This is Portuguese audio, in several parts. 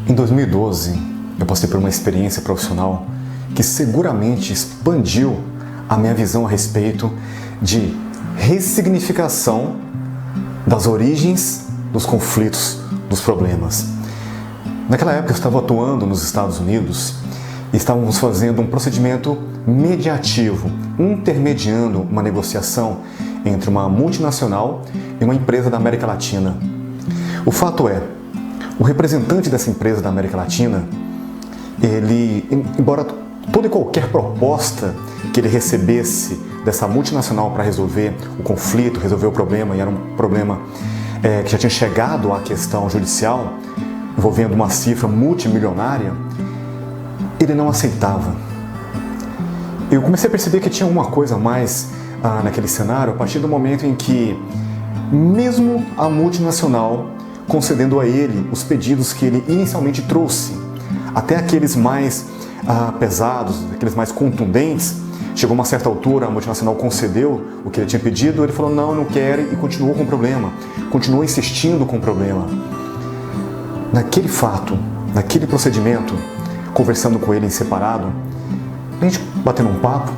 Em 2012, eu passei por uma experiência profissional que seguramente expandiu a minha visão a respeito de ressignificação das origens dos conflitos, dos problemas. Naquela época eu estava atuando nos Estados Unidos e estávamos fazendo um procedimento mediativo, intermediando uma negociação entre uma multinacional e uma empresa da América Latina. O fato é, o representante dessa empresa da América Latina, ele, embora toda e qualquer proposta que ele recebesse dessa multinacional para resolver o conflito, resolver o problema, e era um problema que já tinha chegado à questão judicial, envolvendo uma cifra multimilionária, ele não aceitava. Eu comecei a perceber que tinha alguma coisa a mais naquele cenário a partir do momento em que, mesmo a multinacional concedendo a ele os pedidos que ele inicialmente trouxe, até aqueles mais pesados, aqueles mais contundentes, chegou uma certa altura, a multinacional concedeu o que ele tinha pedido, ele falou não quero e continuou com o problema, continuou insistindo com o problema. Naquele fato, naquele procedimento, conversando com ele em separado, a gente batendo um papo,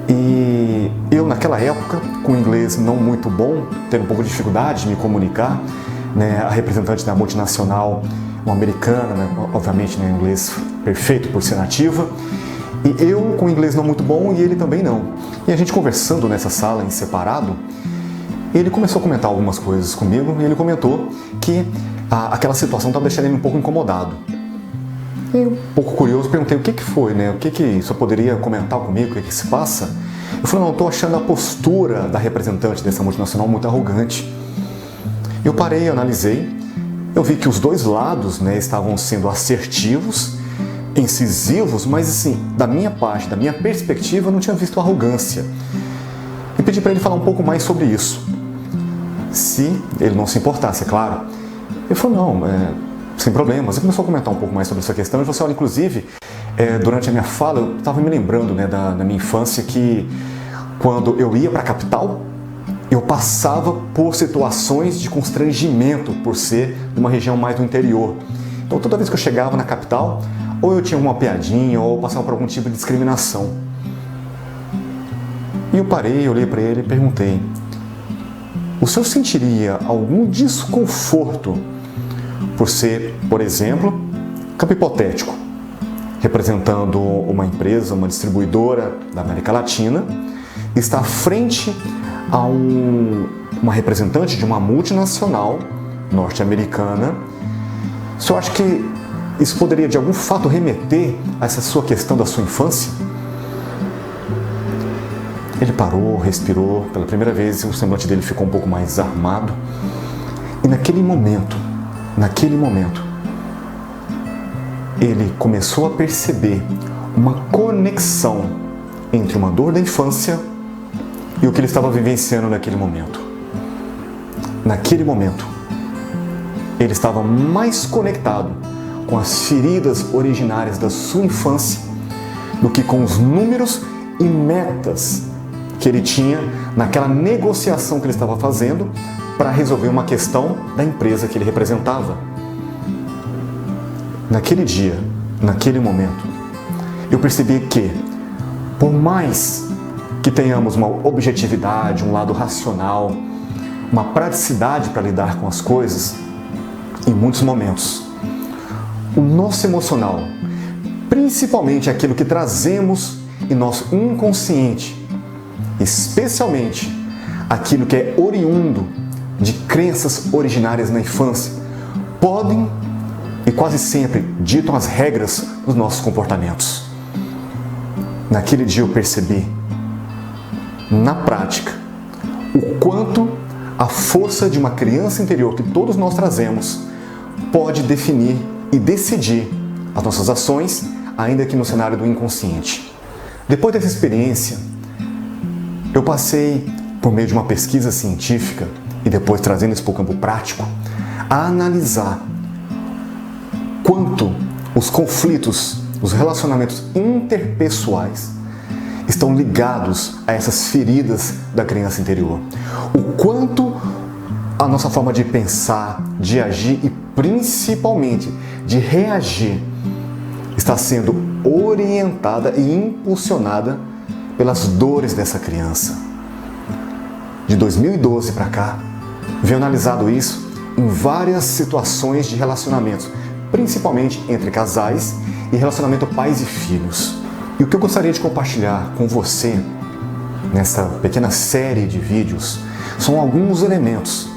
e eu naquela época, com inglês não muito bom, tendo um pouco de dificuldade de me comunicar, a representante da multinacional, uma americana, obviamente inglês perfeito por ser nativa, e eu com inglês não muito bom e ele também não. E a gente conversando nessa sala em separado, ele começou a comentar algumas coisas comigo e ele comentou que aquela situação estava deixando ele um pouco incomodado. E eu, um pouco curioso, perguntei o que foi, o que só poderia comentar comigo, o que se passa? Eu falei, não, estou achando a postura da representante dessa multinacional muito arrogante. Eu parei, analisei, eu vi que os dois lados estavam sendo assertivos, incisivos, mas assim, da minha parte, da minha perspectiva, eu não tinha visto arrogância. E pedi para ele falar um pouco mais sobre isso. Se ele não se importasse, é claro. Ele falou, não, sem problemas. Ele começou a comentar um pouco mais sobre essa questão. Ele falou assim, olha, inclusive, durante a minha fala, eu estava me lembrando da minha infância que quando eu ia para a capital, eu passava por situações de constrangimento por ser de uma região mais do interior. Então toda vez que eu chegava na capital, ou eu tinha uma piadinha, ou eu passava por algum tipo de discriminação. E eu parei, olhei para ele e perguntei, o senhor sentiria algum desconforto por ser, por exemplo, campo hipotético, representando uma empresa, uma distribuidora da América Latina, está à frente a uma representante de uma multinacional norte-americana? O senhor acha que isso poderia de algum fato remeter a essa sua questão da sua infância? Ele parou, respirou, pela primeira vez o semblante dele ficou um pouco mais armado. E naquele momento, ele começou a perceber uma conexão entre uma dor da infância e o que ele estava vivenciando naquele momento. Naquele momento, ele estava mais conectado com as feridas originárias da sua infância do que com os números e metas que ele tinha naquela negociação que ele estava fazendo para resolver uma questão da empresa que ele representava. Naquele dia, naquele momento, eu percebi que, por mais que tenhamos uma objetividade, um lado racional, uma praticidade para lidar com as coisas, em muitos momentos, o nosso emocional, principalmente aquilo que trazemos em nosso inconsciente, especialmente aquilo que é oriundo de crenças originárias na infância, podem e quase sempre ditam as regras dos nossos comportamentos. Naquele dia eu percebi, na prática, o quanto a força de uma criança interior que todos nós trazemos pode definir e decidir as nossas ações, ainda que no cenário do inconsciente. Depois dessa experiência, eu passei, por meio de uma pesquisa científica e depois trazendo isso para o campo prático, a analisar quanto os conflitos, os relacionamentos interpessoais estão ligados a essas feridas da criança interior. O quanto a nossa forma de pensar, de agir e principalmente de reagir está sendo orientada e impulsionada pelas dores dessa criança. De 2012 para cá, venho analisado isso em várias situações de relacionamentos, principalmente entre casais e relacionamento pais e filhos. E o que eu gostaria de compartilhar com você nessa pequena série de vídeos são alguns elementos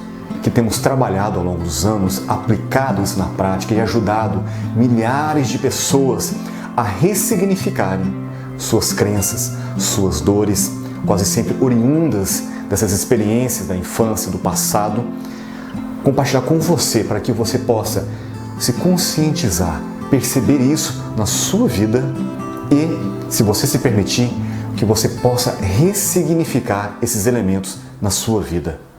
que temos trabalhado ao longo dos anos, aplicado isso na prática e ajudado milhares de pessoas a ressignificarem suas crenças, suas dores, quase sempre oriundas dessas experiências da infância, do passado, compartilhar com você para que você possa se conscientizar, perceber isso na sua vida e, se você se permitir, que você possa ressignificar esses elementos na sua vida.